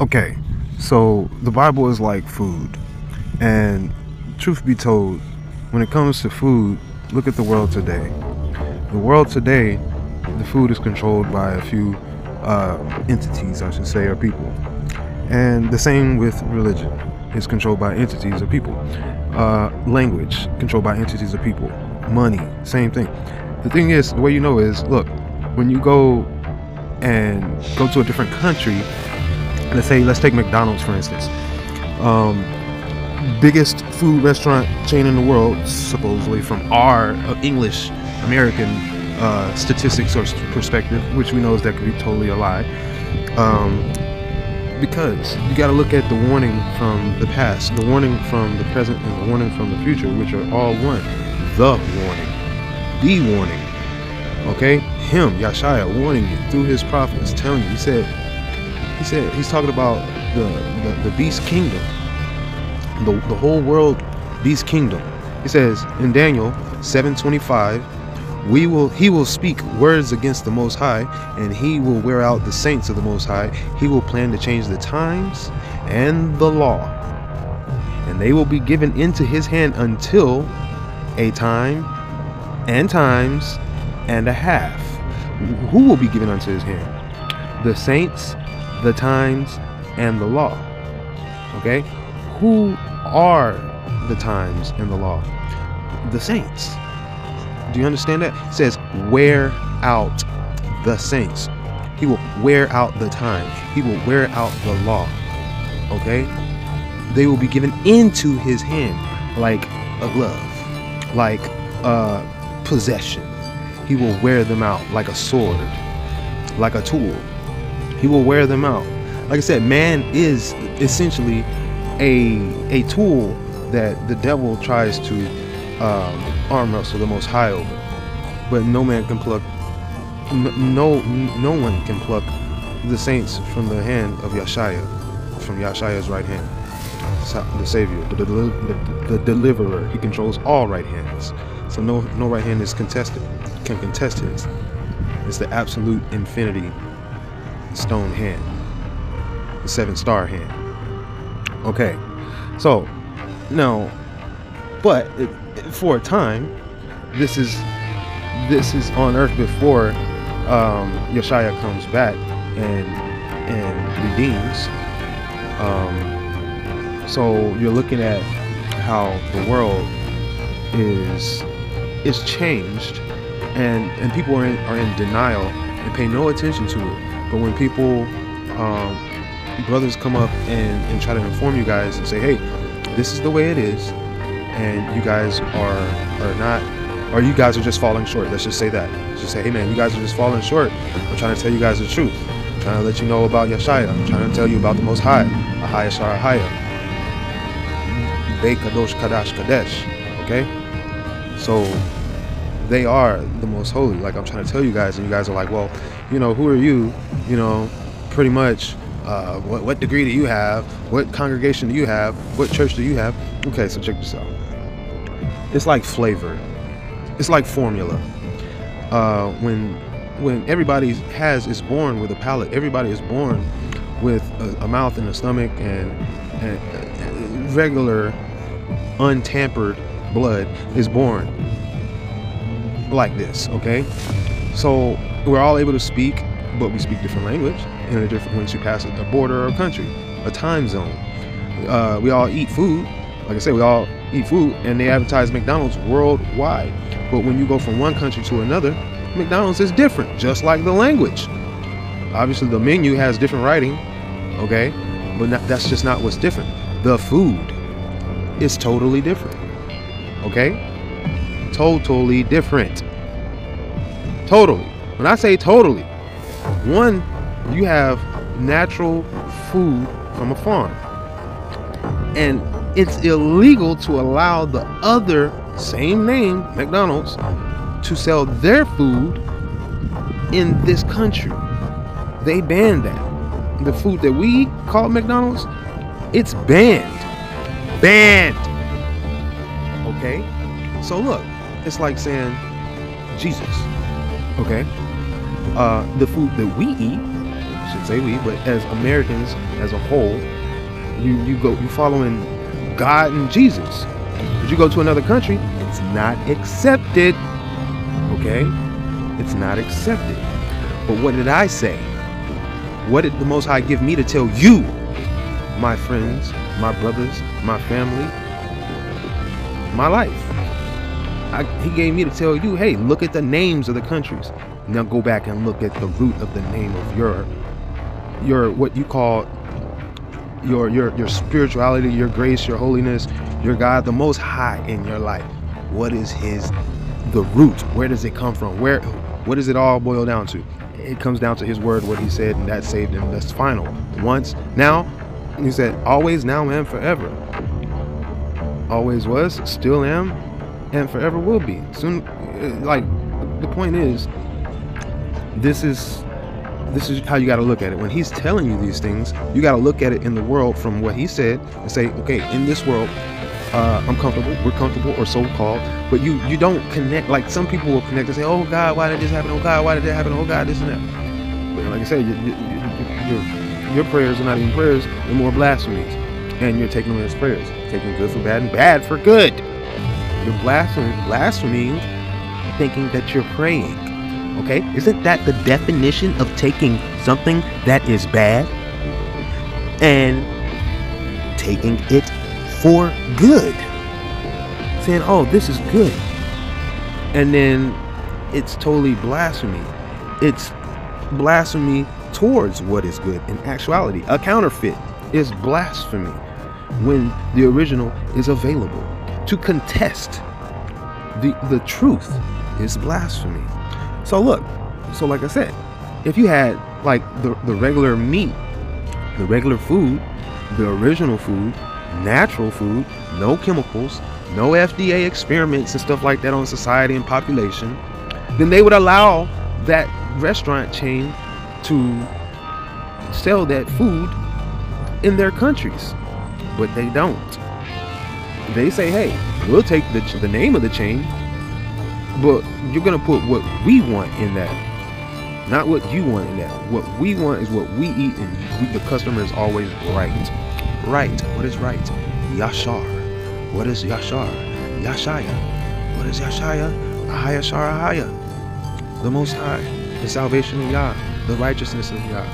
Okay, so the Bible is like food, and truth be told, when it comes to food, look at the world today. The world today, the food is controlled by a few entities, I should say, or people, and the same with religion. It's controlled by entities or people. Language controlled by entities or people. Money, same thing. The thing is, the way you know is, look, when you go to a different country. Let's take McDonald's for instance. Biggest food restaurant chain in the world, supposedly from our English American statistics or perspective, which we know is that could be totally a lie. Because you got to look at the warning from the past, the warning from the present, and the warning from the future, which are all one. The warning, the warning. Okay, him, YASHA, warning you through his prophets, telling you. He said he's talking about the beast kingdom, the whole world beast kingdom. He says in Daniel 7:25, he will speak words against the Most High, and he will wear out the saints of the Most High. He will plan to change the times and the law, and they will be given into his hand until a time and times and a half. Who will be given unto his hand? The saints, the times, and the law. Okay, who are the times and the law? The saints. Do you understand that? It says wear out the saints. He will wear out the time. He will wear out the law. Okay, they will be given into his hand like a glove, like a possession. He will wear them out like a sword, like a tool. He will wear them out. Like I said, man is essentially a tool that the devil tries to arm wrestle the Most High over. But no man can pluck, no one can pluck the saints from the hand of YASHA, from YASHA's right hand. The Savior, the deliverer. He controls all right hands. So no right hand is can contest his. It's the absolute infinity stone hand, the 7-star hand. Okay, so now, but for a time, this is on earth before YASHA comes back and redeems. So you're looking at how the world is changed, and people are in denial and pay no attention to it. But when people, brothers come up and try to inform you guys and say, hey, this is the way it is, and you guys are not, or you guys are just falling short. Let's just say that. Just say, hey man, you guys are just falling short. I'm trying to tell you guys the truth. I'm trying to let you know about YASHA. I'm trying to tell you about the Most High, Ahaya Shara Haya, Be Kadosh Kadash Kadesh. Okay? So they are the most holy, like I'm trying to tell you guys, and you guys are like, well, who are you? Pretty much, what degree do you have? What congregation do you have? What church do you have? Okay, so check this out. It's like flavor. It's like formula. When everybody is born with a palate, everybody is born with a mouth and a stomach and regular, untampered blood is born like this. Okay, so we're all able to speak, but we speak different language in a different, once you pass a border or a country, a time zone. We all eat food. Like I said, we all eat food, and they advertise McDonald's worldwide. But when you go from one country to another, McDonald's is different, just like the language. Obviously, the menu has different writing, okay? But that's just not what's different. The food is totally different, okay? Totally different. Totally. When I say totally, one, you have natural food from a farm, and it's illegal to allow the other same name, McDonald's, to sell their food in this country. They banned that. The food that we call McDonald's, it's banned. Banned. Okay? So look, it's like saying Jesus. Okay? The food that we eat, should say we, but as Americans as a whole, you following God and Jesus. But you go to another country, it's not accepted. Okay? It's not accepted. But what did I say? What did the Most High give me to tell you, my friends, my brothers, my family, my life? He gave me to tell you, hey, look at the names of the countries. Now go back and look at the root of the name of your what you call your spirituality, your grace, your holiness, your God, the Most High in your life. What is the root? Where does it come from? What does it all boil down to? It comes down to his word, what he said, and that saved him. That's final. Once, now, he said, always, now, and forever. Always was, still am, and forever will be. Soon, like, the point is, this is how you got to look at it. When he's telling you these things, you got to look at it in the world from what he said and say, okay, in this world, I'm comfortable, we're comfortable, or so-called, but you don't connect. Like some people will connect and say, oh God, why did this happen? Oh God, why did that happen? Oh God, this and that. But like I said, your prayers are not even prayers, they're more blasphemies. And you're taking them as prayers, taking good for bad and bad for good. You're blaspheming, thinking that you're praying. Okay, isn't that the definition of taking something that is bad and taking it for good? Saying, oh, this is good. And then it's totally blasphemy. It's blasphemy towards what is good. In actuality, a counterfeit is blasphemy when the original is available. To contest the truth is blasphemy. So look, so like I said, if you had like the regular meat, the regular food, the original food, natural food, no chemicals, no FDA experiments and stuff like that on society and population, then they would allow that restaurant chain to sell that food in their countries. But they don't. They say, hey, we'll take the name of the chain, but you're going to put what we want in that. Not what you want in that. What we want is what we eat, and the customer is always right. Right. What is right? Yashar. What is Yashar? Yashaya. What is Yashaya? Ahaya Shar Ahaya. The Most High. The salvation of Yah. The righteousness of Yah.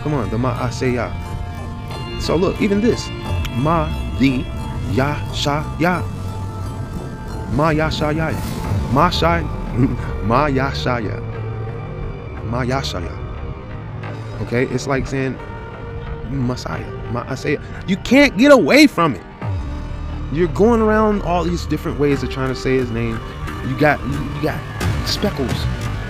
Come on. The Ma'aseh Yah. So look, even this. Ma the Yashaya. Ma Yashaya. Ma Shai. Ma Yashaya. Ma Yashaya. Okay? It's like saying Messiah. Ma'aseh. You can't get away from it. You're going around all these different ways of trying to say his name. You got speckles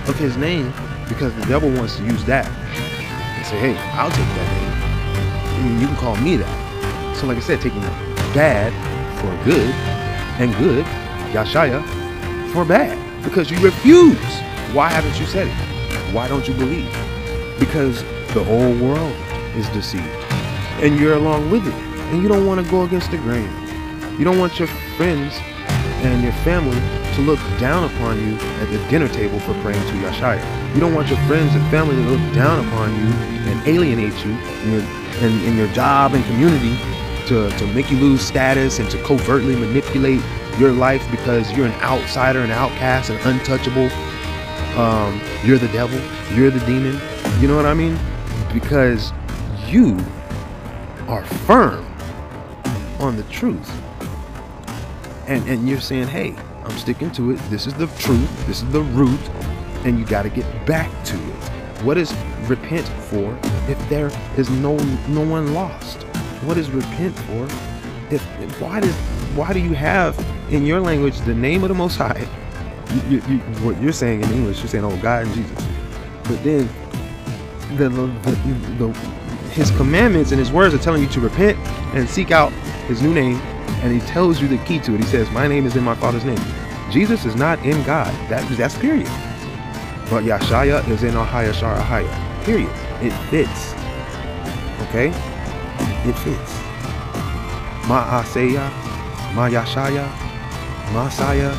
of his name because the devil wants to use that and say, hey, I'll take that name. And you can call me that. So like I said, taking bad for good and good, Yashaya, for bad. Because you refuse. Why haven't you said it? Why don't you believe? Because the whole world is deceived. And you're along with it. And you don't want to go against the grain. You don't want your friends and your family to look down upon you at the dinner table for praying to Yashaya. You don't want your friends and family to look down upon you and alienate you in your job and community to make you lose status and to covertly manipulate your life because you're an outsider, an outcast, an untouchable. You're the devil. You're the demon. You know what I mean? Because you are firm on the truth. And you're saying, hey, I'm sticking to it. This is the truth. This is the root. And you got to get back to it. What is repent for if there is no one lost? What is repent for? Why do you have in your language the name of the Most High? What you're saying in English, you're saying, oh, God and Jesus. But then his commandments and his words are telling you to repent and seek out his new name. And he tells you the key to it. He says, my name is in my Father's name. Jesus is not in God. That's period. But Yashaya is in Ahaya Shar Ahaya. Period. It fits. Okay? It fits. Ma'aseh, Ma Yashaya, Messiah.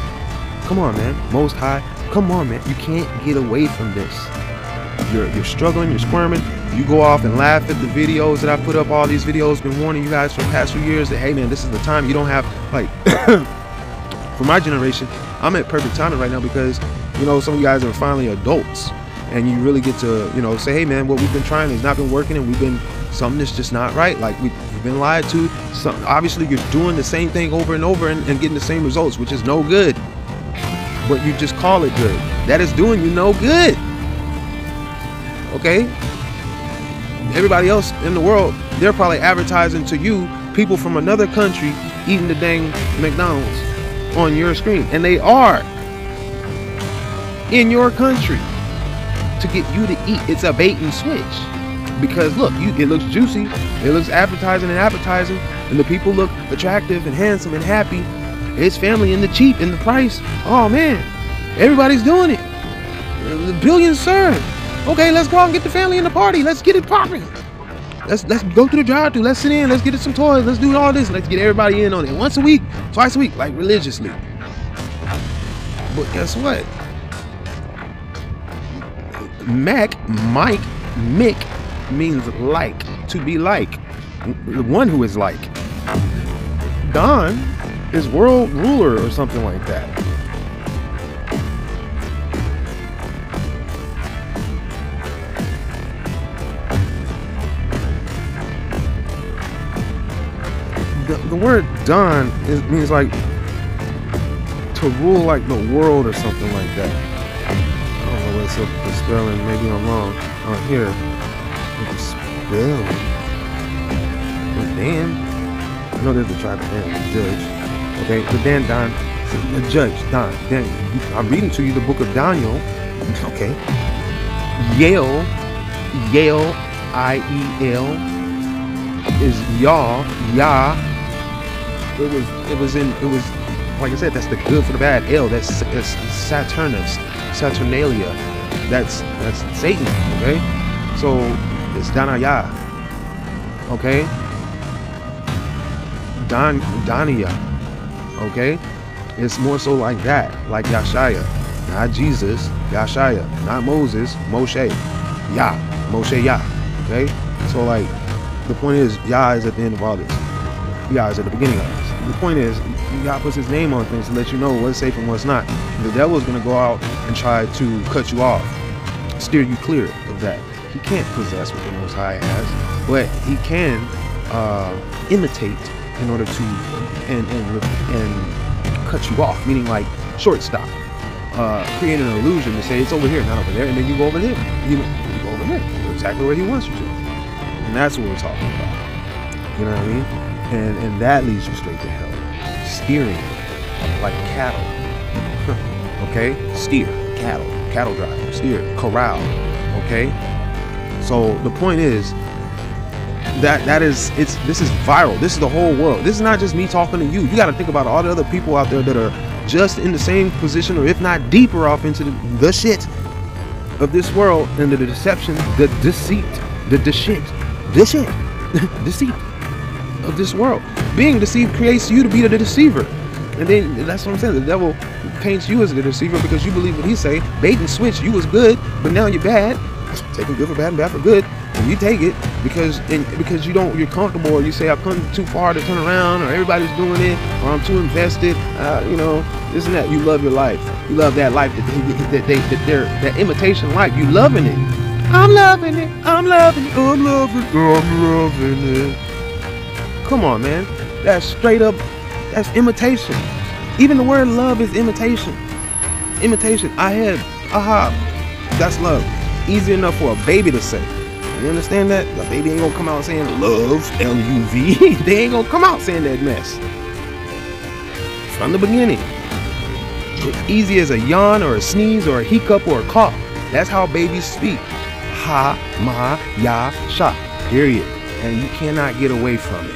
Come on, man. Most High. Come on, man. You can't get away from this. You're struggling. You're squirming. You go off and laugh at the videos that I put up. All these videos, been warning you guys for the past few years that, hey man, this is the time. You don't have, like, for my generation, I'm at perfect timing right now because, you know, some of you guys are finally adults and you really get to, you know, say, hey man, what we've been trying has not been working and we've been, something that's just not right. Like we've been lied to. Obviously you're doing the same thing over and over and getting the same results, which is no good. But you just call it good. That is doing you no good. Okay? Everybody else in the world, they're probably advertising to you people from another country eating the dang McDonald's on your screen. And they are in your country to get you to eat. It's a bait and switch. Because look, it looks juicy, it looks appetizing, and the people look attractive and handsome and happy. It's family and the cheap and the price. Oh man, everybody's doing it. The billions served. Okay, let's go out and get the family in the party. Let's get it popping. Let's go through the drive-thru. Let's sit in. Let's get some toys. Let's do all this. Let's get everybody in on it once a week, twice a week, like religiously. But guess what? Mike, Mick means like, to be like, the one who is like. Don is world ruler or something like that. The word Don means like to rule like the world or something like that. I don't know what's up with the spelling. Maybe I'm wrong. Here. The spelling. Dan. I know there's a tribe of Dan, the judge. Okay, but then Don, the judge, Don. Then I'm reading to you the book of Daniel. Okay. Yale, I-E-L is Yah. It was like I said, that's the good for the bad. L, that's Saturnus, Saturnalia. That's Satan. Okay, so it's Danaya. Okay, Dania. Okay, it's more so like that, like Yashaya, not Jesus, Yashaya, not Moses, Moshe, Yah, Moshe Yah. Okay, so like the point is, Yah is at the end of all this. Yah is at the beginning of this. The point is, God puts his name on things to let you know what's safe and what's not. The devil is going to go out and try to cut you off, steer you clear of that. He can't possess what the Most High has, but he can imitate in order to and cut you off, meaning like shortstop, create an illusion to say it's over here, not over there, and then you go over there. You go over there. You go exactly where he wants you to, and that's what we're talking about. You know what I mean? And that leads you straight to hell. Steering like cattle. Okay? Steer, cattle drive, steer, corral. Okay? So the point is this is viral. This is the whole world. This is not just me talking to you. You got to think about all the other people out there that are just in the same position, or if not deeper off into the shit of this world, and the deception, the deceit, deceit of this world. Being deceived creates you to be the deceiver, and then that's what I'm saying. The devil paints you as the deceiver because you believe what he say. Bait and switch. You was good, but now you're bad. Taking good for bad and bad for good, and you take it because you're comfortable, or you say I've come too far to turn around, or everybody's doing it, or I'm too invested. You know, this and that. You love your life. You love that life that imitation life. You loving it. I'm loving it. I'm loving it. I'm loving it. I'm loving it. Come on, man. That's straight up, that's imitation. Even the word love is imitation. Imitation. That's love. Easy enough for a baby to say. You understand that? The baby ain't gonna come out saying love, L-U-V. They ain't gonna come out saying that mess. From the beginning. It's easy as a yawn or a sneeze or a hiccup or a cough. That's how babies speak. Ha, ma, ya, sha. Period. And you cannot get away from it.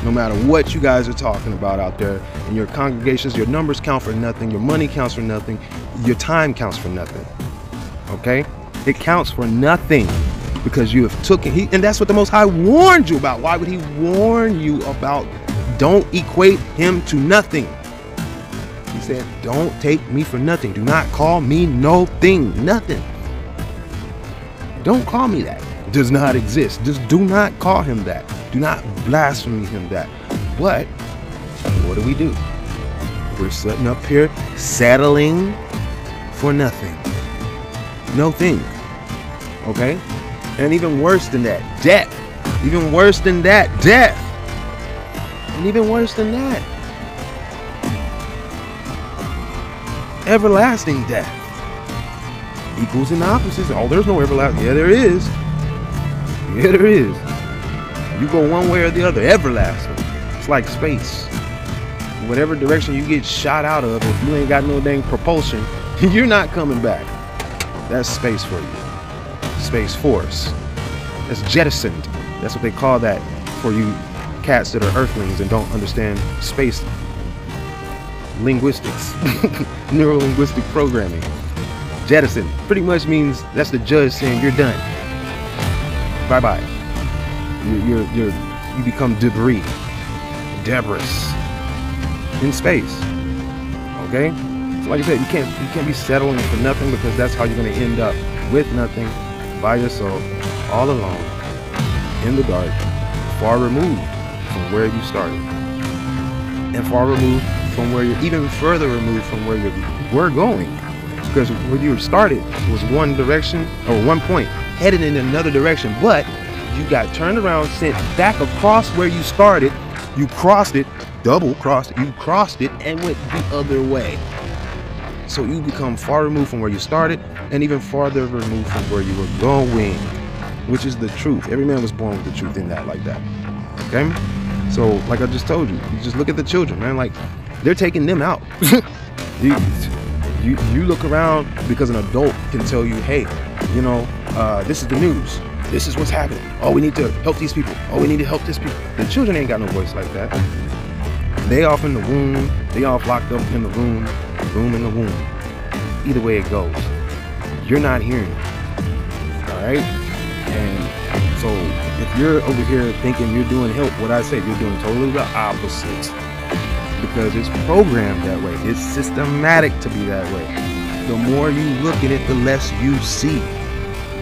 No matter what you guys are talking about out there in your congregations, your numbers count for nothing, your money counts for nothing, your time counts for nothing. Okay? It counts for nothing because you have taken, and that's what the Most High warned you about. Why would he warn you about? Don't equate him to nothing. He said, don't take me for nothing. Do not call me no thing, nothing. Don't call me that. does not exist. Just do not call him that. Do not blaspheme him that. But what do? We're sitting up here settling for nothing. No thing. Okay? And even worse than that, death. Even worse than that, death. And even worse than that, everlasting death. Equals and opposites. Oh, there's no everlasting. Yeah, there is. Yeah, there is. You go one way or the other. Everlasting. It's like space. Whatever direction you get shot out of, if you ain't got no dang propulsion, you're not coming back. That's space for you. Space Force. That's jettisoned. That's what they call that for you cats that are earthlings and don't understand space linguistics. Neuro-linguistic programming. Jettison pretty much means that's the judge saying you're done. Bye-bye. You become debris. Debris. In space. Okay? So like I said, you can't be settling for nothing, because that's how you're going to end up, with nothing, by yourself, all alone, in the dark, far removed from where you started, and far removed from where you're, even further removed from where you were going, because where you started was one direction, or one point, headed in another direction, but you got turned around, sent back across where you started, you crossed it, double crossed it, you crossed it, and went the other way. So you become far removed from where you started, and even farther removed from where you were going, which is the truth. Every man was born with the truth in that, like that. Okay? So, like I just told you, you just look at the children, man. Like, they're taking them out. you look around, because an adult can tell you, hey, you know, this is the news. This is what's happening. Oh, we need to help these people. Oh, we need to help this people. The children ain't got no voice like that. They off in the womb. They off locked up in the room in the womb. Either way it goes, you're not hearing it. All right? And so if you're over here thinking you're doing help, what I said, you're doing totally the opposite, because it's programmed that way. It's systematic to be that way. The more you look at it, the less you see.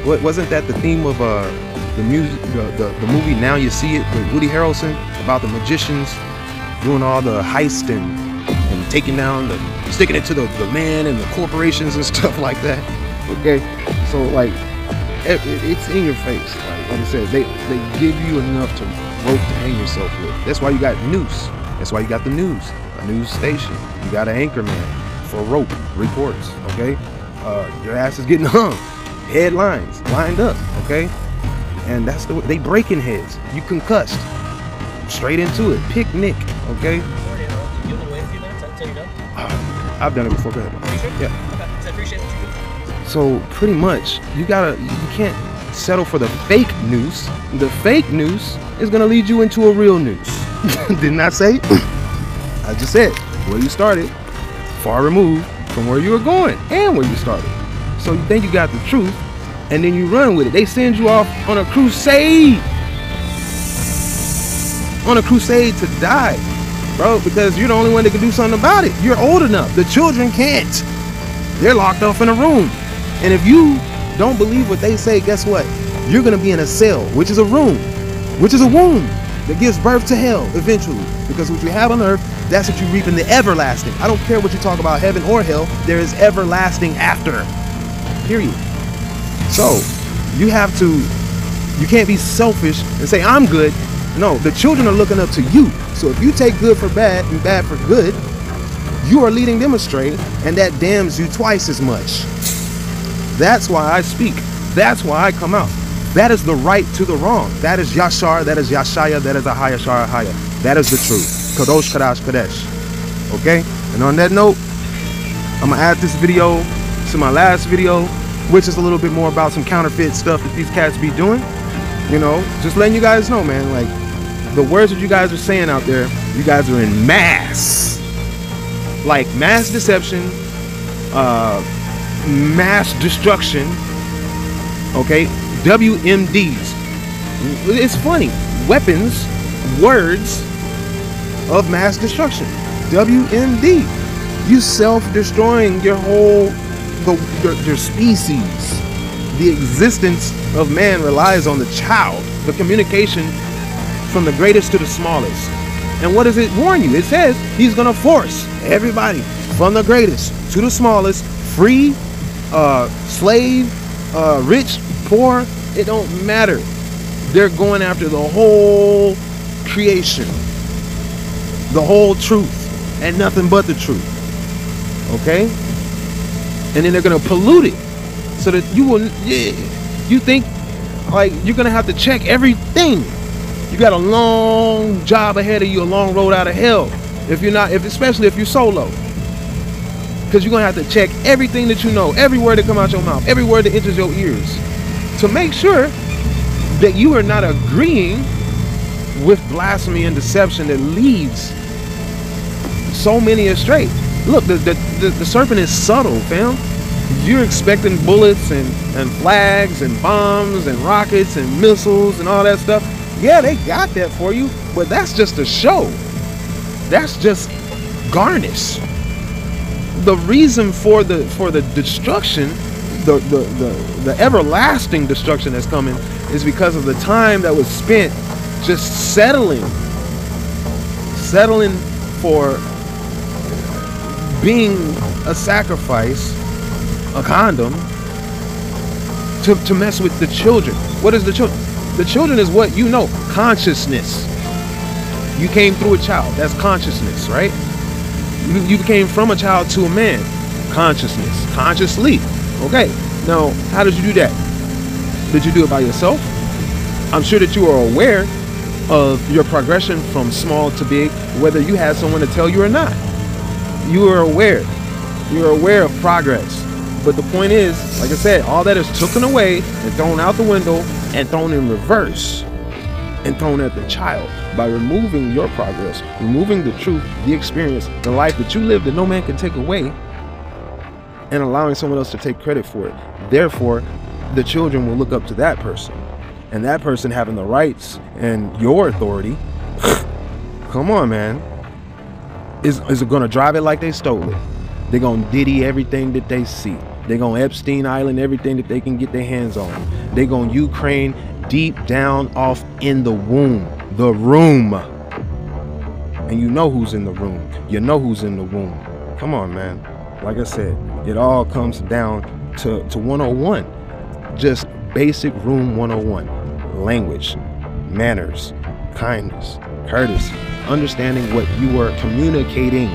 What wasn't that the theme of the movie Now You See It with Woody Harrelson, about the magicians doing all the heist and taking down sticking it to the man and the corporations and stuff like that? Okay, so like it's in your face. Like I said, they give you enough to rope to hang yourself with. That's why you got news. That's why you got the news, a news station. You got an anchor man for rope reports. Okay, your ass is getting hung. Headlines lined up. Okay, and that's the way they breaking heads. You concussed straight into it. Picnic. Okay. I've done it before. Go ahead. Yeah. Okay. I appreciate what you do. So pretty much, you can't settle for the fake news. The fake news is gonna lead you into a real news. Didn't I say? I just said where you started, far removed from where you were going and where you started. So you think you got the truth, and then you run with it. They send you off on a crusade. On a crusade to die, bro, because you're the only one that can do something about it. You're old enough. The children can't. They're locked off in a room. And if you don't believe what they say, guess what? You're going to be in a cell, which is a room, which is a womb that gives birth to hell eventually. Because what you have on earth, that's what you reap in the everlasting. I don't care what you talk about, heaven or hell. There is everlasting after. Period. So you can't be selfish and say, I'm good. No, the children are looking up to you. So if you take good for bad and bad for good, you are leading them astray, and that damns you twice as much. That's why I speak. That's why I come out. That is the right to the wrong. That is Yashar, that is Yashaya, that is Ahaya Shara Haya. That is the truth. Kadosh Kadash Kadesh. Okay? And on that note, I'm gonna add this video to my last video, which is a little bit more about some counterfeit stuff that these cats be doing. You know, just letting you guys know, man, like, the words that you guys are saying out there, you guys are in mass. Like mass deception, mass destruction, okay? WMDs. It's funny. Weapons, words of mass destruction. WMD. You self-destroying your whole, your species. The existence of man relies on the child, the communication from the greatest to the smallest. And what does it warn you? It says he's going to force everybody from the greatest to the smallest, free, slave, rich, poor, it don't matter. They're going after the whole creation, the whole truth, and nothing but the truth. Okay? And then they're going to pollute it so that you think like you're going to have to check everything. You got a long job ahead of you, a long road out of hell. Especially if you're solo. Because you're going to have to check everything that you know, every word that comes out your mouth, every word that enters your ears, to make sure that you are not agreeing with blasphemy and deception that leads so many astray. Look, the serpent is subtle, fam. You're expecting bullets and flags and bombs and rockets and missiles and all that stuff. Yeah, they got that for you, but that's just a show. That's just garnish. The reason for the destruction, the everlasting destruction that's coming, is because of the time that was spent just settling for being a sacrifice, a condom, to mess with the children. What is the children? The children is what you know, consciousness. You came through a child, that's consciousness, right? You came from a child to a man, consciousness, consciously. Okay, now how did you do that? Did you do it by yourself? I'm sure that you are aware of your progression from small to big, whether you had someone to tell you or not. You are aware. You're aware of progress. But the point is, like I said, all that is taken away and thrown out the window and thrown in reverse and thrown at the child by removing your progress, removing the truth, the experience, the life that you live that no man can take away, and allowing someone else to take credit for it. Therefore, the children will look up to that person, and that person having the rights and your authority. Come on, man. Is it going to drive it like they stole it? They're going to Diddy everything that they see. They're going to Epstein Island everything that they can get their hands on. They're going to Ukraine deep down off in the womb, the room. And you know who's in the room. You know who's in the womb. Come on, man. Like I said, it all comes down to 101. Just basic room 101. Language, manners, kindness, courtesy, understanding what you are communicating.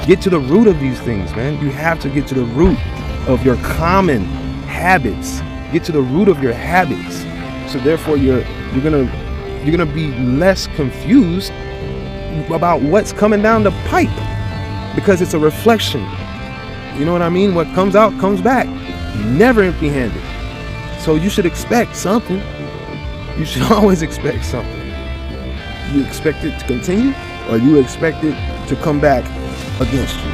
Get to the root of these things, man. You have to get to the root of your common habits. Get to the root of your habits. So therefore you're gonna be less confused about what's coming down the pipe, because it's a reflection. You know what I mean? What comes out comes back, never empty-handed. So you should expect something. You should always expect something. You expect it to continue, or you expect it to come back against you.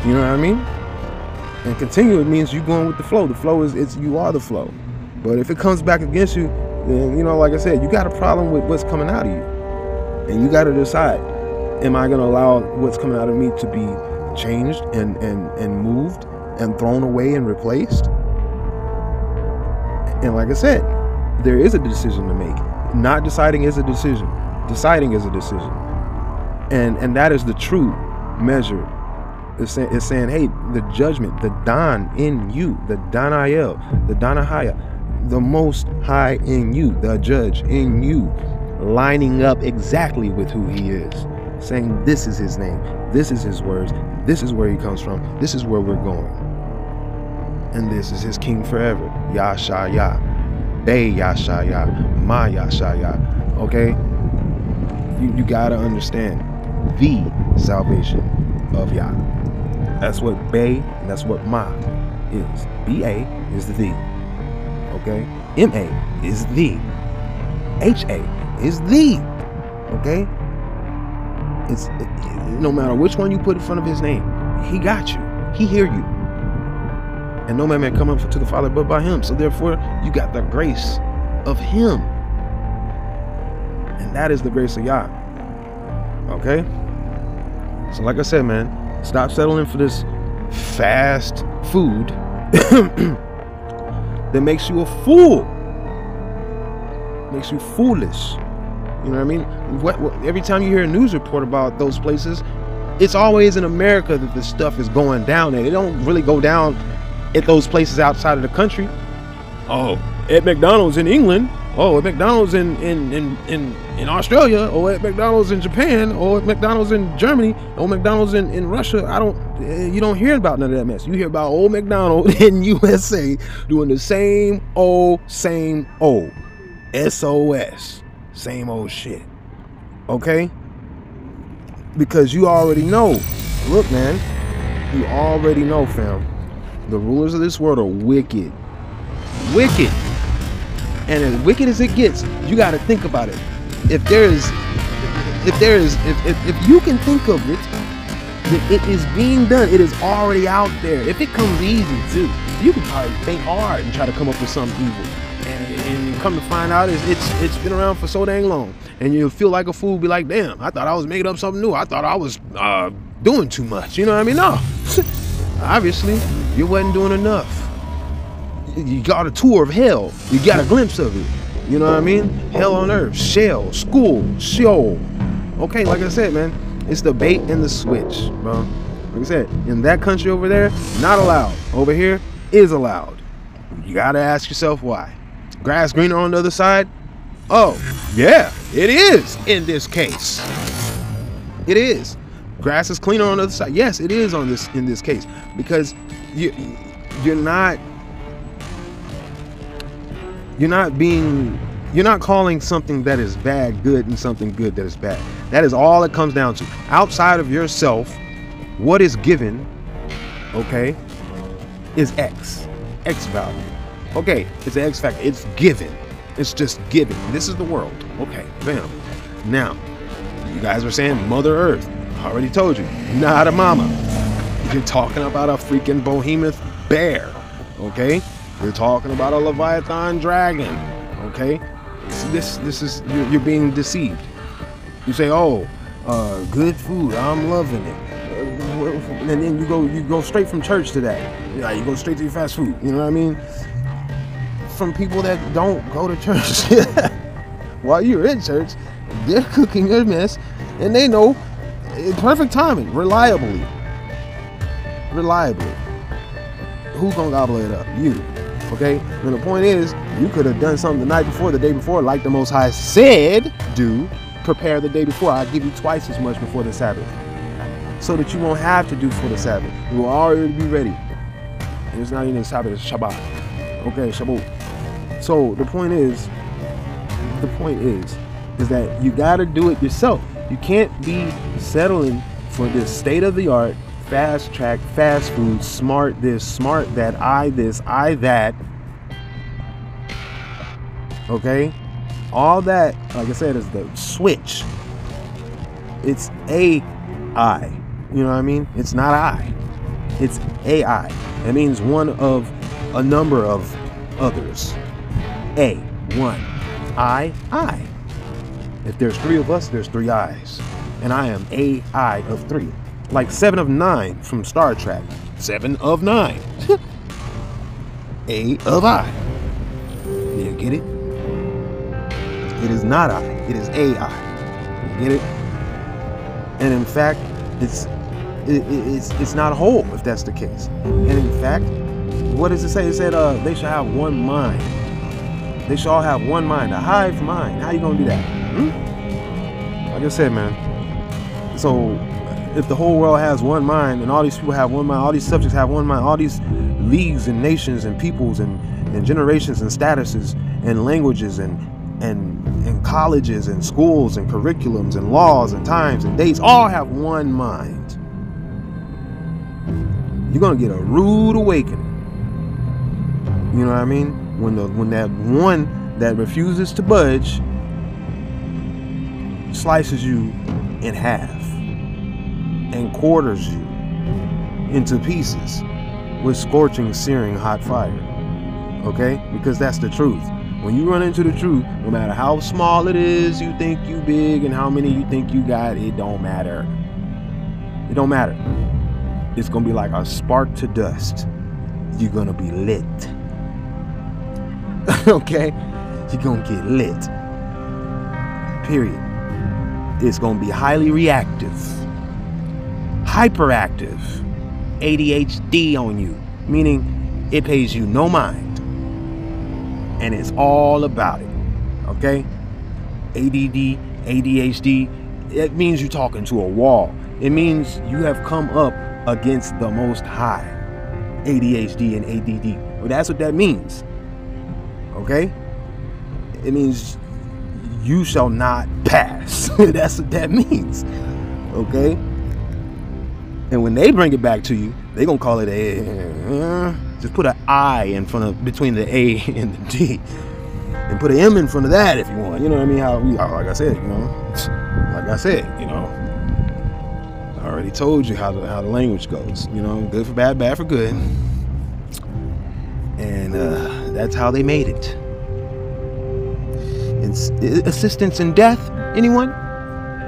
You know what I mean? And continue, it means you going with the flow. The flow is you are the flow. But if it comes back against you, then, you know, like I said, you got a problem with what's coming out of you. And you got to decide, am I going to allow what's coming out of me to be changed and moved and thrown away and replaced? And like I said, there is a decision to make. Not deciding is a decision. Deciding is a decision. And that is the true measure. It's saying, hey, the judgment, the Don in you, the Daniel, the Danahaya, the Most High in you, the Judge in you, lining up exactly with who he is, saying this is his name, this is his words, this is where he comes from, this is where we're going, and this is his king forever. YASHA, Be YASHA, Ma YASHA. Okay, you gotta understand the salvation of Yah. That's what Be and that's what Ma is. BA is the. Okay, MA is the. HA is the. Okay, it's no matter which one you put in front of his name, he got you. He hear you. And no man may come up to the Father but by him. So therefore, you got the grace of him, and that is the grace of Yah. Okay. So like I said, man, stop settling for this fast food that makes you a fool. Makes you foolish. You know what I mean? Every time you hear a news report about those places, it's always in America that this stuff is going down there. It don't really go down at those places outside of the country. Oh, at McDonald's in England. Oh, at McDonald's in Australia. Or at McDonald's in Japan. Or at McDonald's in Germany. Or McDonald's in Russia. You don't hear about none of that mess. You hear about old McDonald in USA doing the same old SOS. Same old shit. Okay? Because you already know. Look, man. You already know, fam. The rulers of this world are wicked. Wicked. And as wicked as it gets, you got to think about it. If you can think of it, that it is being done. It is already out there. If it comes easy too, you can probably think hard and try to come up with something evil. And come to find out, it's been around for so dang long. And you'll feel like a fool, be like, damn, I thought I was making up something new. I thought I was doing too much. You know what I mean? No. Obviously, you wasn't doing enough. You got a tour of hell. You got a glimpse of it. You know what I mean? Hell on earth. Shell. School. Sheol. Okay, like I said, man, it's the bait and the switch, bro. Like I said, in that country over there, not allowed. Over here, is allowed. You gotta ask yourself why. Grass greener on the other side? Oh, yeah, it is in this case. It is. Grass is cleaner on the other side. Yes, it is in this case. Because you're not calling something that is bad good and something good that is bad. That is all it comes down to. Outside of yourself, what is given, okay, is X value. Okay, it's an X factor. It's given. It's just given. This is the world. Okay, bam. Now, you guys are saying Mother Earth. I already told you, not a mama. You're talking about a freaking behemoth bear. Okay? You're talking about a Leviathan dragon. Okay? This is you're being deceived. You say, oh, good food, I'm loving it. And then you go straight from church to that. Yeah, you go straight to your fast food. You know what I mean? From people that don't go to church. While you're in church, they're cooking a mess, and they know perfect timing, reliably. Who's gonna gobble it up? You. Okay? And the point is, you could have done something the night before, the day before, like the Most High said, do. Prepare the day before. I'll give you twice as much before the Sabbath, so that you won't have to do for the Sabbath. You will already be ready. And it's not even Sabbath, it's Shabbat. Okay, Shabbat. So the point is that you gotta do it yourself. You can't be settling for this state-of-the-art, fast track, fast food, smart this, smart that, I this, I that. Okay? All that, like I said, is the switch. It's AI. You know what I mean? It's not I. It's AI. It means one of a number of others. A, one. I. If there's three of us, there's three I's. And I am AI of 3. Like 7 of 9 from Star Trek. 7 of 9. A of I. You get it? It is not I. It is AI. You get it? And in fact, it's not whole if that's the case. And in fact, what does it say? It said they shall have one mind. They shall all have one mind, a hive mind. How you gonna do that? Like I said, man. So if the whole world has one mind, and all these people have one mind, all these subjects have one mind, all these leagues and nations and peoples and generations and statuses and languages and colleges and schools and curriculums and laws and times and dates all have one mind, you're gonna get a rude awakening. You know what I mean? When that one that refuses to budge slices you in half and quarters you into pieces with scorching, searing hot fire. Okay? Because that's the truth. When you run into the truth, no matter how small it is you think you big and how many you think you got, it don't matter. It don't matter. It's gonna be like a spark to dust. You're gonna be lit. Okay? You're gonna get lit. Period. It's gonna be highly reactive, hyperactive, ADHD on you, meaning it pays you no mind, and it's all about it. Okay? ADD, ADHD, it means you're talking to a wall. It means you have come up against the Most High. ADHD and ADD. Well, that's what that means. Okay? It means you shall not pass. That's what that means. Okay? And when they bring it back to you, they're gonna call it a just put an I in front of between the A and the D. And put an M in front of that if you want. You know what I mean? Like I said, I already told you how the language goes. You know, good for bad, bad for good. And that's how they made it. It's assistance in death. Anyone?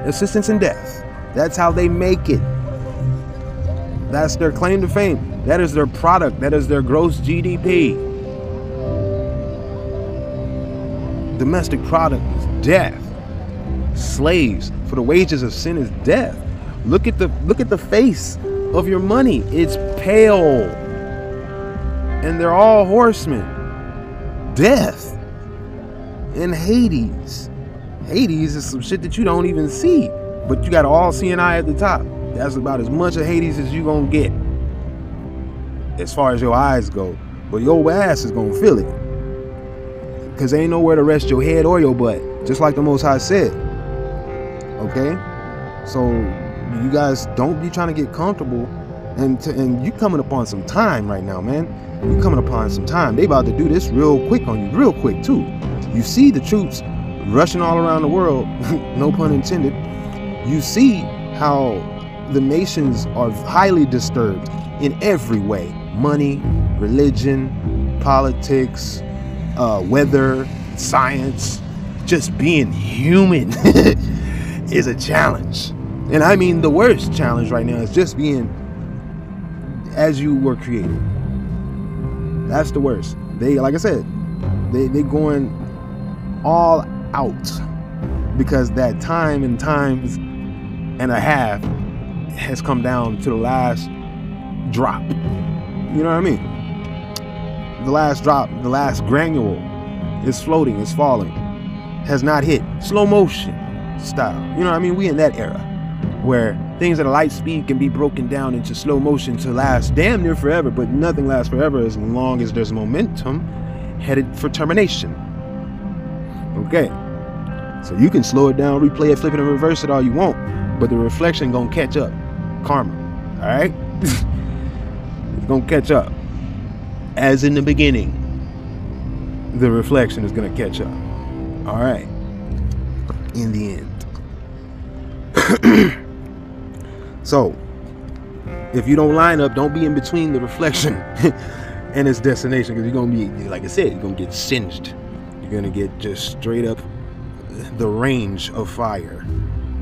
Assistance in death. That's how they make it. That's their claim to fame. That is their product. That is their gross GDP. Domestic product is death. Slaves, for the wages of sin is death. Look at the face of your money. It's pale. And they're all horsemen. Death. And Hades. Hades is some shit that you don't even see. But you got all seeing eye at the top. That's about as much of Hades as you gonna get. As far as your eyes go. But your ass is gonna feel it. Because there ain't nowhere to rest your head or your butt. Just like the Most High said. Okay? So you guys don't be trying to get comfortable. And you coming upon some time right now, man. You coming upon some time. They about to do this real quick on you. Real quick, too. You see the troops rushing all around the world. No pun intended. You see how the nations are highly disturbed in every way. Money, religion, politics, weather, science. Just being human is a challenge. And I mean the worst challenge right now is just being as you were created. That's the worst. They, like I said, they going all out because that time and times and a half has come down to the last drop. You know what I mean? The last drop, the last granule is floating, is falling, has not hit. Slow motion style. You know what I mean? We in that era where things at a light speed can be broken down into slow motion to last damn near forever, but nothing lasts forever as long as there's momentum headed for termination. Okay. So you can slow it down, replay it, flip it, and reverse it all you want, but the reflection gonna catch up. Karma. Alright? It's gonna catch up. As in the beginning, the reflection is gonna catch up. Alright. In the end. So, if you don't line up, don't be in between the reflection and its destination, because you're gonna be, like I said, you're gonna get singed. You're gonna get just straight up. The range of fire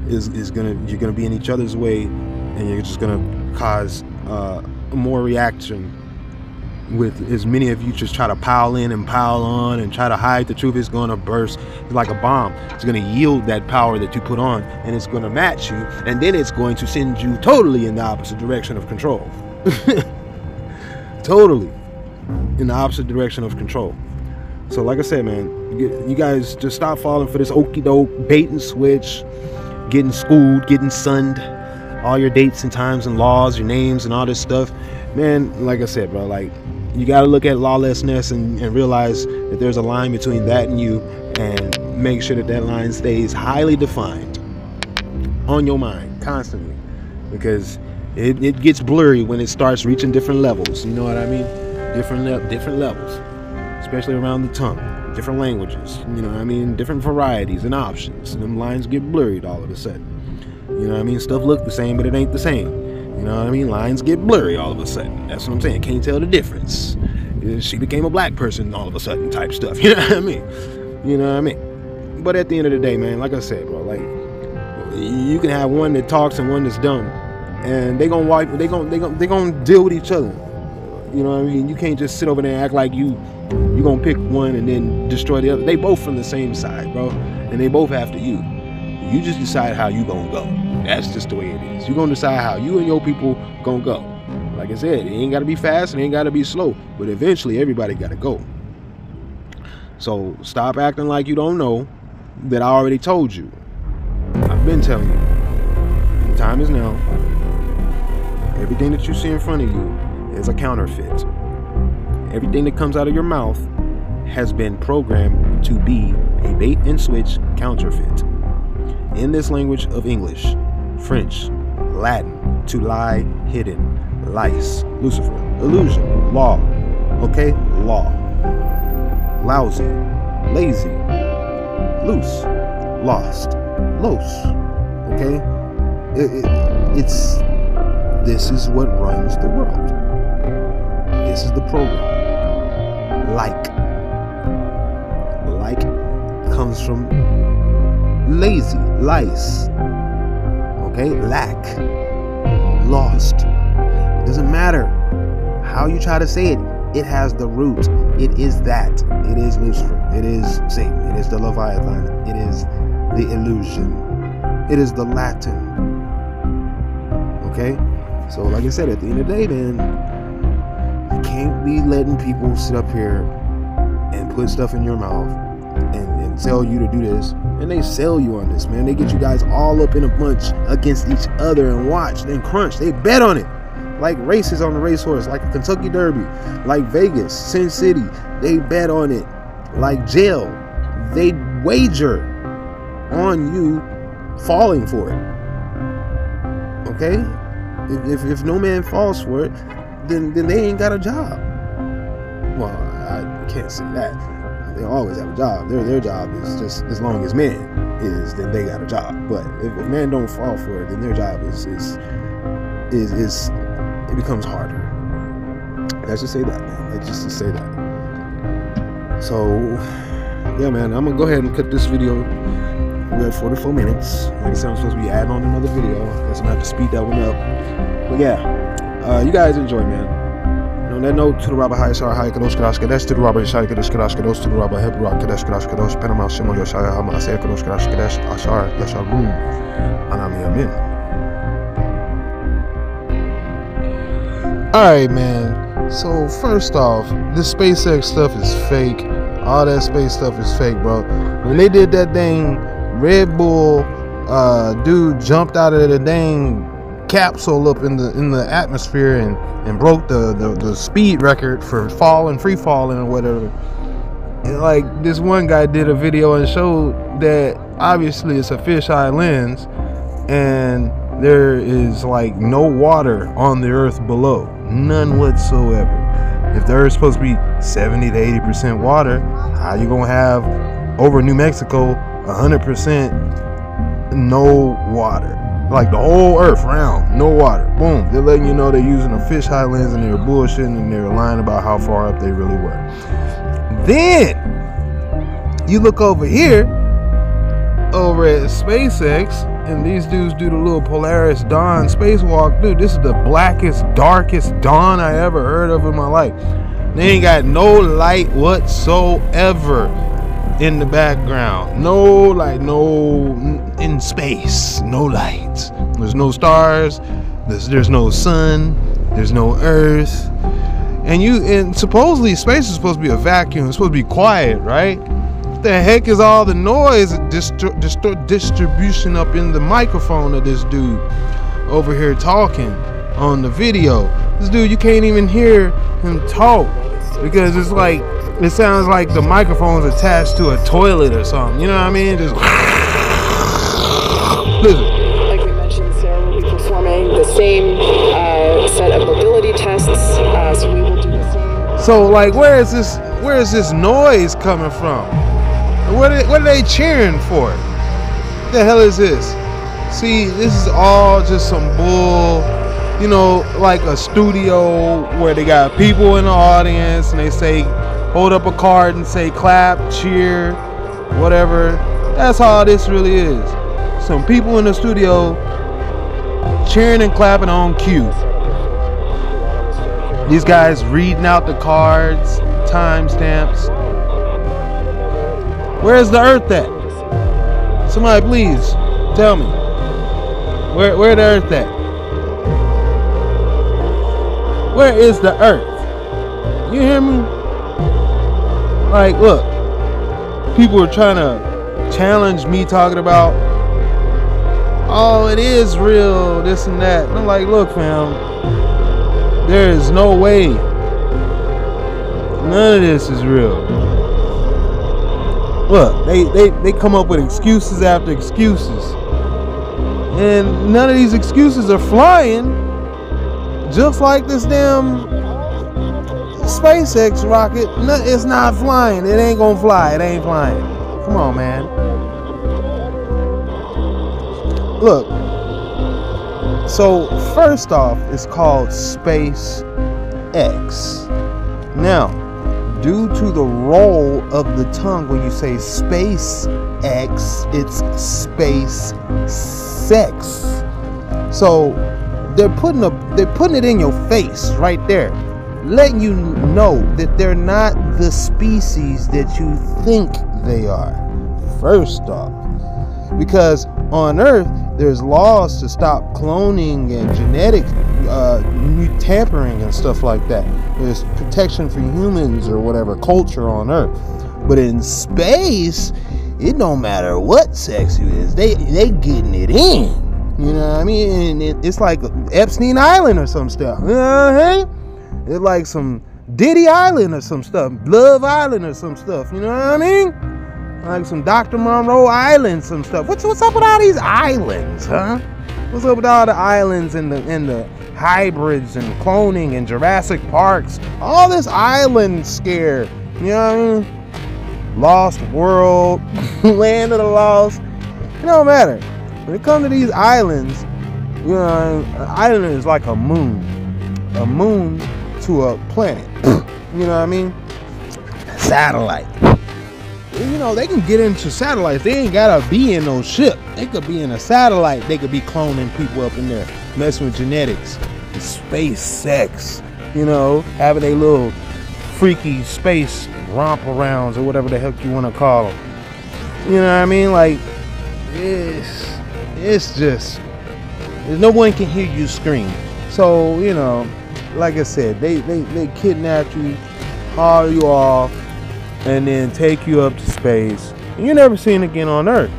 is gonna, you're gonna be in each other's way, and you're just gonna cause more reaction with as many of you just try to pile in and pile on and try to hide the truth. Is gonna burst like a bomb. It's gonna yield that power that you put on, and it's gonna match you, and then it's going to send you totally in the opposite direction of control. Totally in the opposite direction of control. So like I said, man, you guys just stop falling for this okie doke bait and switch, getting schooled, getting sunned, all your dates and times and laws, your names and all this stuff. Man, like I said, bro, like, you got to look at lawlessness and realize that there's a line between that and you, and make sure that that line stays highly defined on your mind constantly, because it gets blurry when it starts reaching different levels. You know what I mean? Different levels, especially around the tongue, different languages, you know what I mean? Different varieties and options. And them lines get blurred all of a sudden. You know what I mean? Stuff look the same, but it ain't the same. You know what I mean? Lines get blurry all of a sudden. That's what I'm saying. Can't tell the difference. She became a black person all of a sudden type stuff. You know what I mean? You know what I mean? But at the end of the day, man, like I said, bro, like, you can have one that talks and one that's dumb, and they gonna deal with each other. You know what I mean? You can't just sit over there and act like you You're gonna pick one and then destroy the other. They both from the same side, bro, and they both after you. You just decide how you gonna go. That's just the way it is. You're gonna decide how you and your people gonna go. Like I said, it ain't gotta be fast and it ain't gotta be slow, but eventually everybody gotta go. So stop acting like you don't know that I already told you. I've been telling you. The time is now. Everything that you see in front of you is a counterfeit. Everything that comes out of your mouth has been programmed to be a bait and switch counterfeit. In this language of English, French, Latin, to lie, hidden, lice, Lucifer, illusion, law, okay, law, lousy, lazy, loose, lost, los, okay, this is what runs the world. This is the program. Like comes from lazy, lice, okay, lack, lost. Doesn't matter how you try to say it, it has the root. It is that. It is Lucifer. It is Satan. It is the Leviathan. It is the illusion. It is the Latin. Okay? So like I said, at the end of the day, man, you can't be letting people sit up here and put stuff in your mouth and tell you to do this. And they sell you on this, man. They get you guys all up in a bunch against each other and watch, then crunch. They bet on it. Like races on the racehorse, like a Kentucky Derby, like Vegas, Sin City. They bet on it. Like jail. They wager on you falling for it. Okay? If no man falls for it, then they ain't got a job. Well, I can't say that. They always have a job. Their job is just as long as man is, then they got a job. But if man don't fall for it, then their job is it becomes harder. Let's just say that, man. Let's just say that. So yeah, man, I'm gonna go ahead and cut this video. We're at 44 minutes. Like I said, I'm supposed to be adding on another video. I guess I'm gonna have to speed that one up. But yeah, you guys enjoy, man. On that note, to the Rabbi Hayashar, Hay Kadosh Kadosh Kadesh, to the Rabbi Yeshai Kadosh Kadosh Kadosh, to the Rabbi Hebron Kadosh Kadosh Kadosh, Penamah Shemo Yoshaya Hamaseh Kadosh Kadosh Kadesh, Ashar Yasharum, Anami Amin. Alright, man. So first off, this SpaceX stuff is fake. All that space stuff is fake, bro. When they did that dang Red Bull dude jumped out of the dang capsule up in the atmosphere and broke the speed record for free falling or whatever. And like this one guy did a video and showed that obviously it's a fisheye lens and there is like no water on the earth below, none whatsoever. If the earth's supposed to be 70 to 80% water, how you gonna have over New Mexico 100% no water? Like the whole earth round, no water. Boom. They're letting you know they're using a fisheye lens and they're bullshitting and they're lying about how far up they really were. Then you look over here, over at SpaceX, and these dudes do the little Polaris Dawn spacewalk. Dude, this is the blackest, darkest dawn I ever heard of in my life. They ain't got no light whatsoever in the background. No light, no in space, no light. There's no stars, there's no sun, there's no earth. And supposedly space is supposed to be a vacuum, it's supposed to be quiet, right? What the heck is all the noise distribution up in the microphone of this dude over here talking on the video? This dude, you can't even hear him talk because it's like, it sounds like the microphone's attached to a toilet or something. You know what I mean? Just listen. Like we mentioned, Sarah will be performing the same set of mobility tests. So we will do the same. So like, where is this noise coming from? What are they cheering for? What the hell is this? See, this is all just some bull. You know, like a studio where they got people in the audience and they say, hold up a card and say clap, cheer, whatever. That's all this really is. Some people in the studio cheering and clapping on cue. These guys reading out the cards, timestamps. Where's the Earth at? Somebody please tell me. Where the Earth at? Where is the Earth? You hear me? Like, look, people are trying to challenge me talking about, oh, it is real, this and that. And I'm like, look, fam, there is no way. None of this is real. Look, they come up with excuses after excuses. And none of these excuses are flying. Just like this damn SpaceX rocket. It's not flying. It ain't gonna fly. It ain't flying. Come on, man. Look. So, first off, it's called SpaceX. Now, due to the roll of the tongue when you say SpaceX, it's space sex. So they're putting it in your face right there, letting you know that they're not the species that you think they are. First off, because on Earth there's laws to stop cloning and genetic tampering and stuff like that. There's protection for humans or whatever culture on Earth, but in space it don't matter what sex you is, they getting it in. You know what I mean? And it's like Epstein Island or some stuff. You know what I mean? It's like some Diddy Island or some stuff, Love Island or some stuff. You know what I mean? Like some Dr. Monroe Island, some stuff. What's up with all these islands, huh? What's up with all the islands and the hybrids and cloning and Jurassic Parks? All this island scare. You know what I mean? Lost World, Land of the Lost. It don't matter. When it comes to these islands, you know, an island is like a moon to a planet. You know what I mean? A satellite. You know, they can get into satellites. They ain't gotta be in no ship. They could be in a satellite. They could be cloning people up in there, messing with genetics, space sex. You know, having a little freaky space romp arounds or whatever the heck you want to call them. You know what I mean? Like, it's just, no one can hear you scream. So, you know, like I said, they kidnap you, haul you off, and then take you up to space. And you're never seen again on Earth.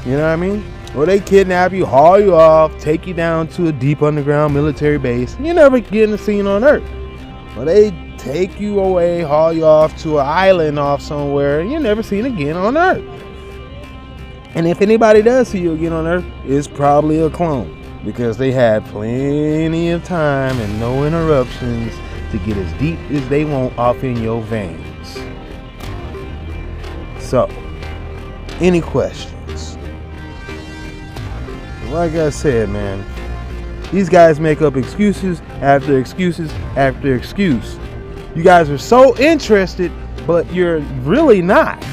You know what I mean? Or they kidnap you, haul you off, take you down to a deep underground military base. You're never getting seen on Earth. Or they take you away, haul you off to an island off somewhere, and you're never seen again on Earth. And if anybody does see you again on Earth, it's probably a clone, because they had plenty of time and no interruptions to get as deep as they want off in your veins. So, any questions? Like I said, man, these guys make up excuses after excuses after excuse. You guys are so interested, but you're really not.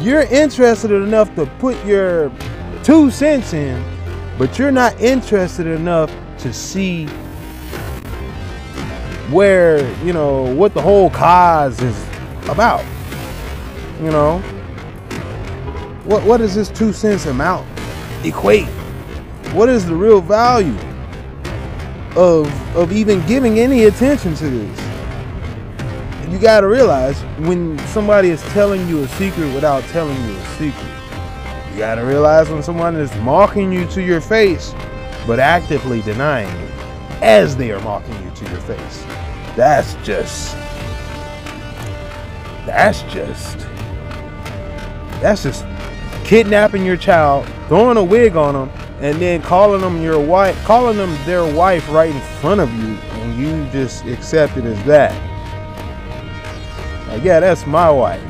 You're interested enough to put your 2 cents in, but you're not interested enough to see where, you know, what the whole cause is about. You know, what does this 2 cents amount equate? What is the real value of even giving any attention to this? You got to realize, when somebody is telling you a secret without telling you a secret, you got to realize when someone is mocking you to your face but actively denying you as they are mocking you to your face, that's just kidnapping your child, throwing a wig on them, and then calling them their wife right in front of you, and you just accept it as that. Like, yeah, that's my wife.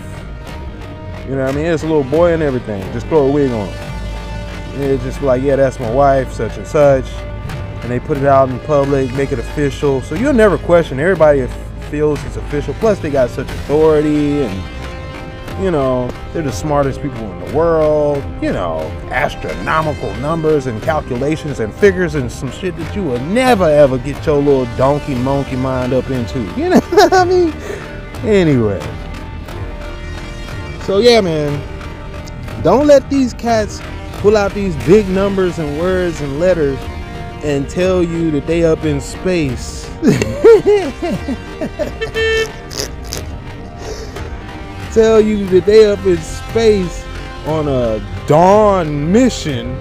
You know what I mean? It's a little boy and everything. Just throw a wig on him. And it's just like, yeah, that's my wife, such and such. And they put it out in public, make it official. So you'll never question. Everybody feels it's official. Plus, they got such authority, and You know, they're the smartest people in the world. You know, astronomical numbers and calculations and figures and some shit that you will never ever get your little donkey monkey mind up into. You know what I mean? Anyway. So yeah, man. Don't let these cats pull out these big numbers and words and letters and tell you that they up in space. Tell you that they up in space on a dawn mission,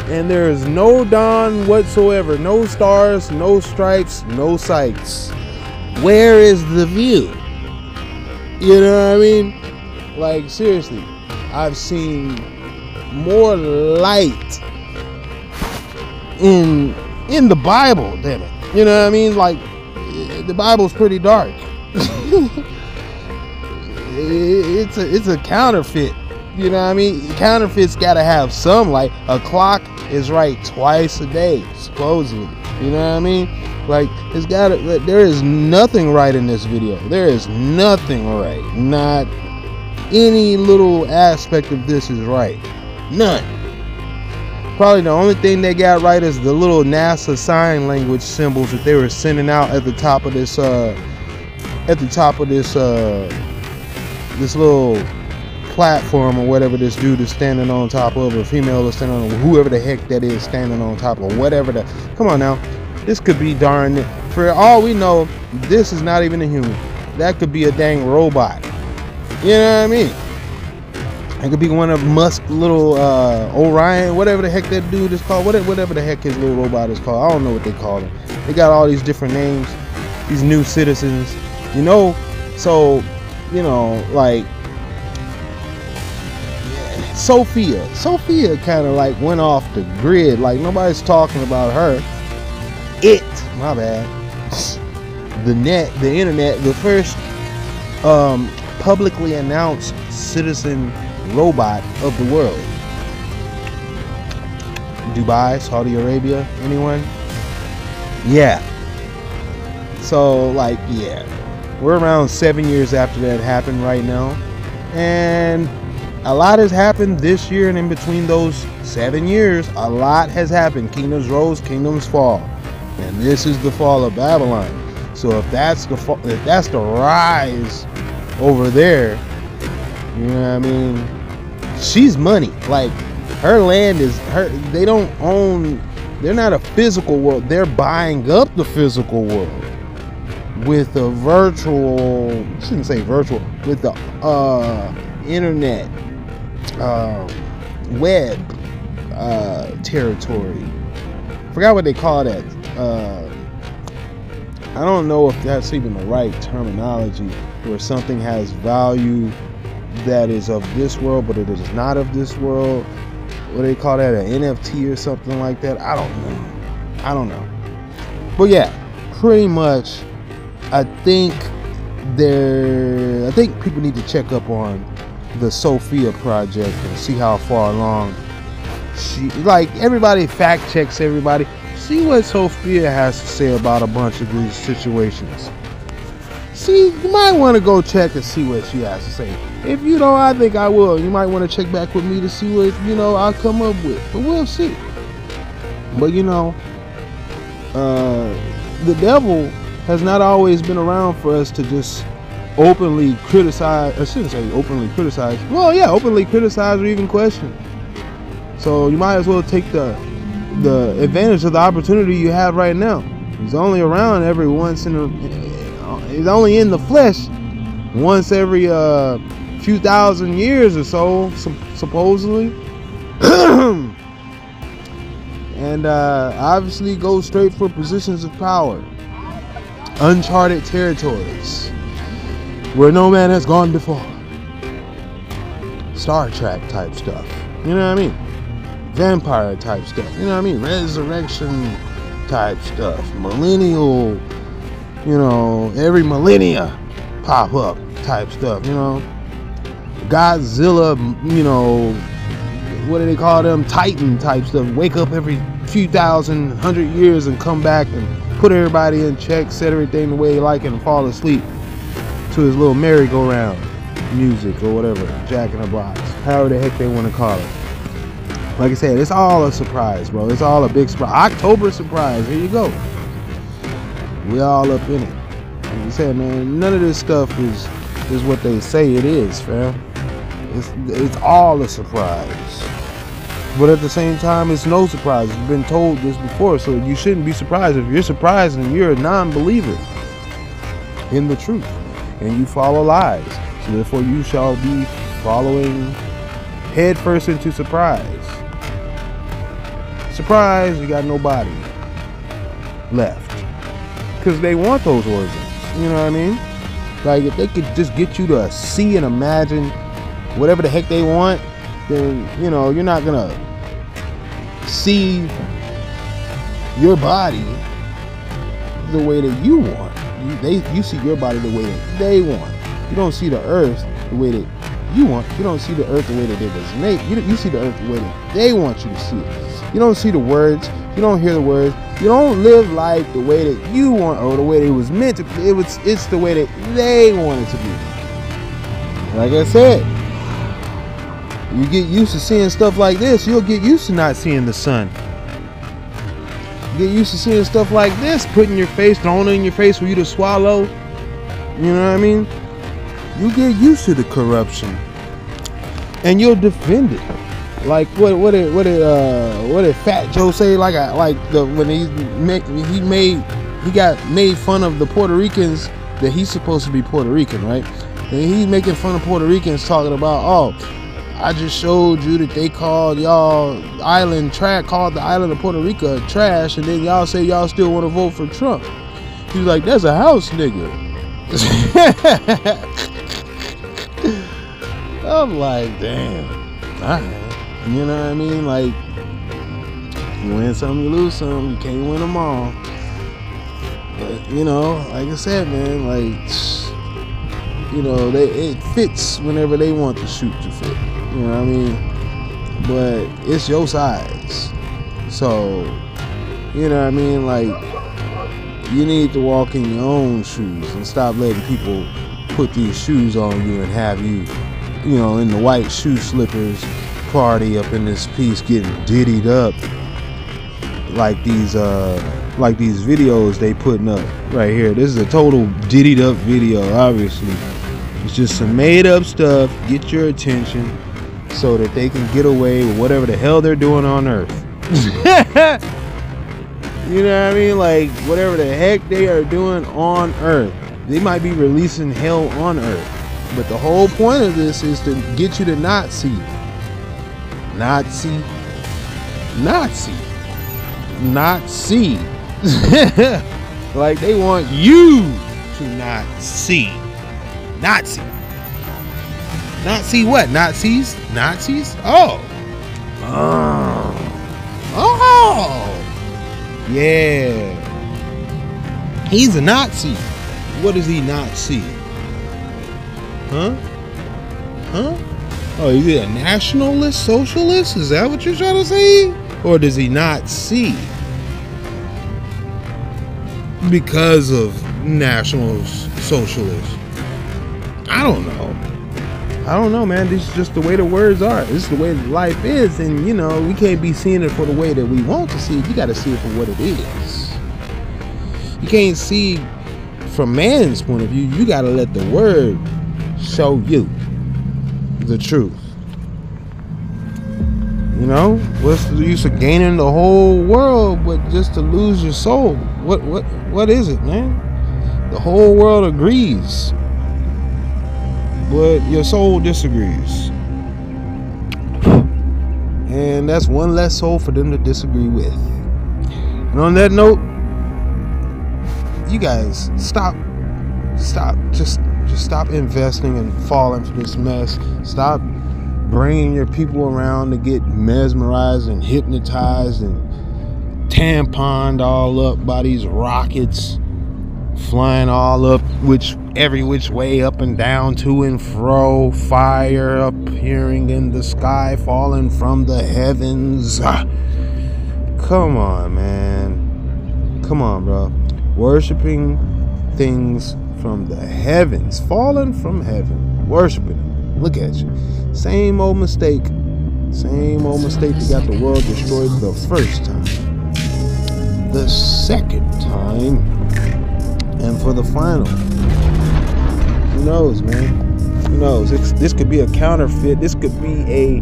and there is no dawn whatsoever. No stars, no stripes, no sights. Where is the view? You know what I mean? Like, seriously, I've seen more light in the Bible, damn it. You know what I mean? Like, the Bible's pretty dark. It's a counterfeit. You know what I mean? Counterfeits gotta have some light. A clock is right twice a day, supposedly. You know what I mean? Like, it's gotta. There is nothing right in this video. There is nothing right. Not any little aspect of this is right. None. Probably the only thing they got right is the little NASA sign language symbols that they were sending out at the top of this this little platform or whatever this dude is standing on top of, or female is standing on, whoever the heck that is standing on top of, whatever the. Come on now, this could be darn. For all we know, this is not even a human. That could be a dang robot. You know what I mean? It could be one of Musk's little Orion, whatever the heck that dude is called, whatever the heck his little robot is called. I don't know what they call him. They got all these different names, these new citizens, you know. So, you know, like Sophia kind of like went off the grid. Like, nobody's talking about her. My bad. The internet, the first publicly announced citizen robot of the world. Dubai, Saudi Arabia, anyone? Yeah. So, like, yeah, we're around 7 years after that happened right now, and a lot has happened this year, and in between those 7 years, a lot has happened. Kingdoms rose, kingdoms fall, and this is the fall of Babylon. So if that's the rise over there, you know what I mean? She's money. Like, her land is her. They don't own. They're not a physical world. They're buying up the physical world with a virtual. I shouldn't say virtual. With the internet, web territory. Forgot what they call that. I don't know if that's even the right terminology, where something has value that is of this world, but it is not of this world. What do they call that? An NFT or something like that? I don't know. But yeah, pretty much, I think people need to check up on the Sophia project and see how far along everybody fact checks everybody. See what Sophia has to say about a bunch of these situations. See, you might want to go check and see what she has to say. If you don't, I think I will. You might want to check back with me to see what, I'll come up with. But we'll see. But, the devil has not always been around for us to just openly criticize. I shouldn't say openly criticize. Well, yeah, openly criticize or even question. So you might as well take the advantage of the opportunity you have right now. He's only around every once in a. He's only in the flesh once every few thousand years or so, supposedly. And obviously goes straight for positions of power, uncharted territories where no man has gone before. Star Trek type stuff, you know what I mean? Vampire type stuff, you know what I mean? Resurrection type stuff, millennial, every millennia pop up type stuff, Godzilla, what do they call them? Titan type stuff. Wake up every few thousand, 100 years and come back and put everybody in check, set everything the way they like it, and fall asleep to his little merry-go-round. music or whatever, Jack in the Box, however the heck they want to call it. Like I said, it's all a surprise, bro. It's all a big surprise. October surprise. Here you go. We all up in it. Like I said, man, none of this stuff is what they say it is, fam. It's all a surprise. But at the same time, it's no surprise. You've been told this before, so you shouldn't be surprised. If you're surprised, then you're a non-believer in the truth, and you follow lies. So therefore, you shall be following head first into surprise. Surprise, you got nobody left. Because they want those organs. You know what I mean? Like, if they could just get you to see and imagine whatever the heck they want, then, you know, you're not going to see your body the way that you want. You see your body the way that they want. You don't see the earth the way that you want. You don't see the earth the way that it was made. You see the earth the way that they want you to see it. You don't see the words. You don't hear the words. You don't live life the way that you want or the way that it was meant to be. It's the way that they want it to be. Like I said, you get used to seeing stuff like this, you'll get used to not seeing the sun. You get used to seeing stuff like this, put in your face, thrown in your face for you to swallow. You know what I mean? You get used to the corruption, and you'll defend it. Like what did Fat Joe say? When he got made fun of the Puerto Ricans, that he's supposed to be Puerto Rican, right? And he's making fun of Puerto Ricans, talking about, oh, I just showed you that they called y'all called the island of Puerto Rico trash, and then y'all say y'all still want to vote for Trump. He's like, that's a house nigga. I'm like, damn. All right. You know what I mean? Like, you win some, you lose some. You can't win them all. But, you know, like I said, man, like, you know, it fits whenever they want the shoot to fit. You know what I mean? But it's your size. So, you know what I mean? Like, you need to walk in your own shoes and stop letting people put these shoes on you and have you, you know, in the white shoe slippers, party up in this piece, getting diddied up like these videos they putting up right here. This is a total diddied up video. Obviously, it's just some made up stuff, get your attention so that they can get away with whatever the hell they're doing on earth. You know what I mean? Like, whatever the heck they are doing on earth, they might be releasing hell on earth, but the whole point of this is to get you to not see. Like, they want you to not see. Not see what? Nazis? Oh, yeah. He's a Nazi. What does he not see? Huh? Oh, is he a nationalist, socialist? Is that what you're trying to say? Or does he not see? Because of national socialism. I don't know, man. This is just the way the words are. This is the way life is. And, you know, we can't be seeing it for the way that we want to see it. You got to see it for what it is. You can't see from man's point of view. You got to let the word show you the truth. You know, what's the use of gaining the whole world but just to lose your soul? What is it, man? The whole world agrees, but your soul disagrees, and that's one less soul for them to disagree with. And on that note, you guys stop, just stop investing and falling for this mess. Stop bringing your people around to get mesmerized and hypnotized and tamponed all up by these rockets flying all up every which way, up and down, to and fro, fire appearing in the sky, falling from the heavens. Come on, man. Come on, bro. Worshipping things from the heavens, fallen from heaven. worshiping him. Look at you. Same old mistake. Same old mistake that got the world destroyed the first time. The second time. And for the final. Who knows, man? Who knows? This could be a counterfeit. This could be a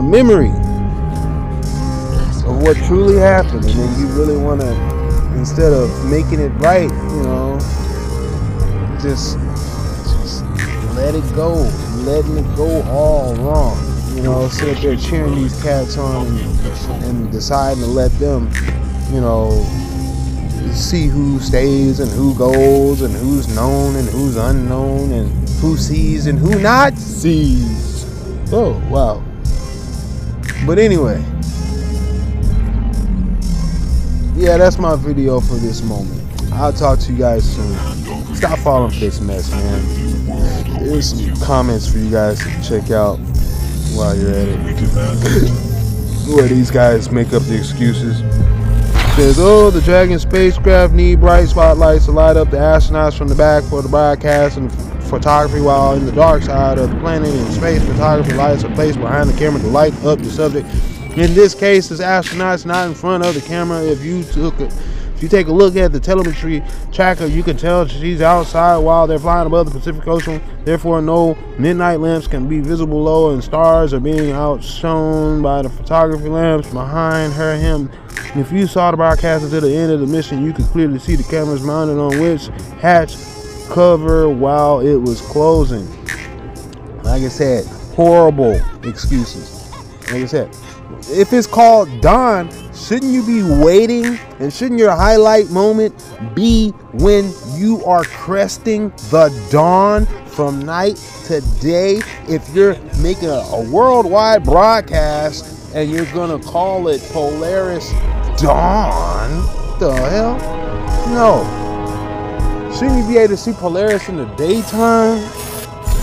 memory of what truly happened. And then you really want to, instead of making it right, you know, just let it go. Letting it go all wrong. You know, sit up there cheering these cats on and deciding to let them, you know, see who stays and who goes and who's known and who's unknown and who sees and who not sees. Oh, wow. But anyway, yeah, that's my video for this moment. I'll talk to you guys soon. Stop falling for this mess, man. There's some comments for you guys to check out while you're at it. Where these guys make up the excuses. Says, oh, the Dragon spacecraft need bright spotlights to light up the astronauts from the back for the broadcast and photography, while in the dark side of the planet in space, photography lights are placed behind the camera to light up the subject. In this case, this astronaut's not in front of the camera. If you take a look at the telemetry tracker, you can tell she's outside while they're flying above the Pacific Ocean. Therefore, no midnight lamps can be visible low, and stars are being outshone by the photography lamps behind her. If you saw the broadcast until the end of the mission, you could clearly see the cameras mounted on which hatch cover while it was closing. Like I said, horrible excuses. Like I said, if it's called dawn, shouldn't you be waiting? And shouldn't your highlight moment be when you are cresting the dawn from night to day? If you're making a worldwide broadcast and you're gonna call it Polaris Dawn, the hell? No. Shouldn't you be able to see Polaris in the daytime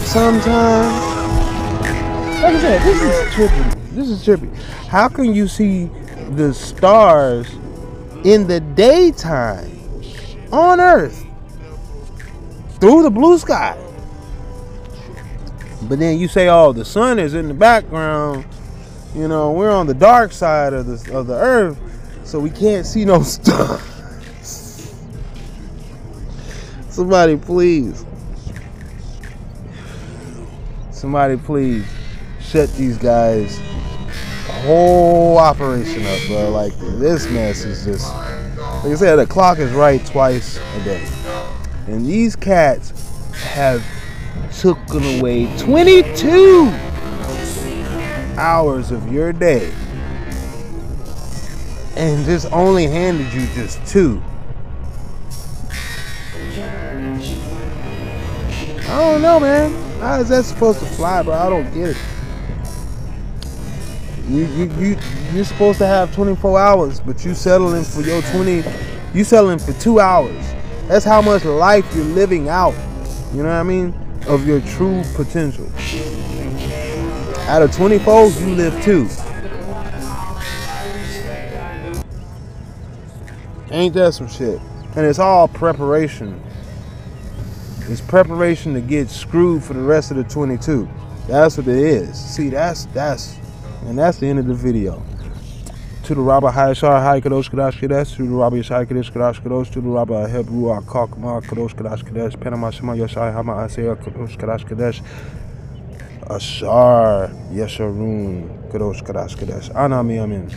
sometime? Like I said, this is trippy. This is trippy. How can you see the stars in the daytime on Earth through the blue sky? But then you say, oh, the sun is in the background. You know, we're on the dark side of the Earth, so we can't see no stars. Somebody please shut these guys' whole operation up, bro. Like, this mess is just, like I said, the clock is right twice a day, and these cats have taken away 22 hours of your day and just only handed you just 2. I don't know, man. How is that supposed to fly, bro? I don't get it. You're supposed to have 24 hours, but you settling for your 20. You settling for 2 hours. That's how much life you're living out. You know what I mean? Of your true potential. Out of 24, you live 2. Ain't that some shit? And it's all preparation. It's preparation to get screwed for the rest of the 22. That's what it is. See, that's the end of the video. To the Rabbi Hayashar Hay Kadosh Kadash Kadesh, to the Rabbi Yashai Kadesh Kadash Kadosh, to the Rabbi Hebrew Akakma Kadosh Kadash Kadesh, Panama Shema Yashai Hama Asaya Kadosh Kadash Kadesh, Ashar Yesharun Kadosh Kadash Kadesh. Anami Amin.